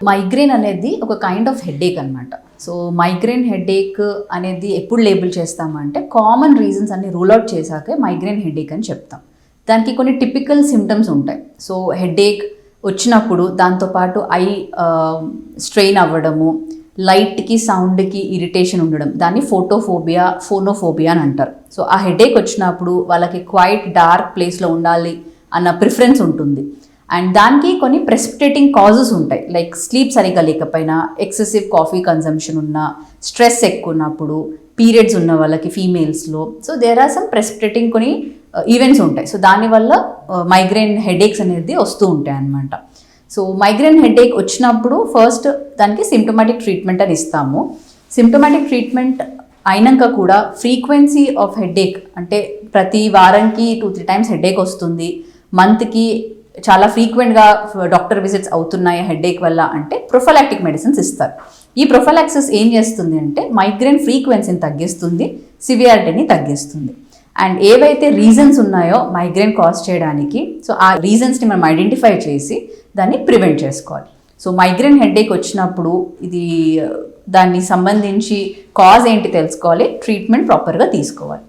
Migraine అనేది ఒక kind of headache అనమాట. సో మైగ్రేన్ హెడేక్ అనేది ఎప్పుడు లేబుల్ చేస్తామంటే కామన్ రీజన్స్ అన్ని రూల్ అవుట్ చేశాకే మైగ్రేన్ హెడేక్ అని చెప్తాం. దానికి కొన్ని టిపికల్ సిమ్టమ్స్ ఉంటాయి. సో హెడేక్ వచ్చినప్పుడు దాంతోపాటు ఐ స్ట్రెయిన్ అవ్వడము, లైట్కి సౌండ్కి ఇరిటేషన్ ఉండడం, దాన్ని ఫోనోఫోబియా అని అంటారు. సో ఆ హెడేక్ వచ్చినప్పుడు వాళ్ళకి క్వైట్ డార్క్ ప్లేస్లో ఉండాలి అన్న ప్రిఫరెన్స్ ఉంటుంది. అండ్ దానికి కొన్ని ప్రెసిపిటేటింగ్ కాజెస్ ఉంటాయి. లైక్ స్లీప్ సరిగ్గా లేకపోయినా, ఎక్సెసివ్ కాఫీ కన్జంప్షన్ ఉన్న, స్ట్రెస్ ఎక్కువ ఉన్నప్పుడు, పీరియడ్స్ ఉన్న వాళ్ళకి ఫీమేల్స్లో. So there are some precipitating కొన్ని ఈవెంట్స్ ఉంటాయి. సో దానివల్ల మైగ్రేన్ హెడేక్స్ అనేది వస్తూ ఉంటాయి అన్నమాట. సో మైగ్రేన్ హెడేక్ వచ్చినప్పుడు ఫస్ట్ దానికి సిమ్టమాటిక్ ట్రీట్మెంట్ అని ఇస్తాము. సిమ్టమాటిక్ ట్రీట్మెంట్ అయినాక కూడా ఫ్రీక్వెన్సీ ఆఫ్ హెడేక్, అంటే ప్రతి వారానికి 2-3 టైమ్స్ హెడేక్ వస్తుంది, మంత్కి చాలా ఫ్రీక్వెంట్గా డాక్టర్ విజిట్స్ అవుతున్నాయి హెడేక్ వల్ల అంటే ప్రొఫైలాక్టిక్ మెడిసిన్స్ ఇస్తారు. ఈ ప్రొఫైలాక్సిస్ ఏం చేస్తుంది అంటే మైగ్రేన్ ఫ్రీక్వెన్సీని తగ్గిస్తుంది, సివియారిటీని తగ్గిస్తుంది. అండ్ ఏవైతే రీజన్స్ ఉన్నాయో మైగ్రేన్ కాజ్ చేయడానికి, సో ఆ రీజన్స్ని మనం ఐడెంటిఫై చేసి దాన్ని ప్రివెంట్ చేసుకోవాలి. సో మైగ్రేన్ హెడేక్ వచ్చినప్పుడు దాన్ని సంబంధించి కాజ్ ఏంటి తెలుసుకోవాలి, ట్రీట్మెంట్ ప్రాపర్గా తీసుకోవాలి.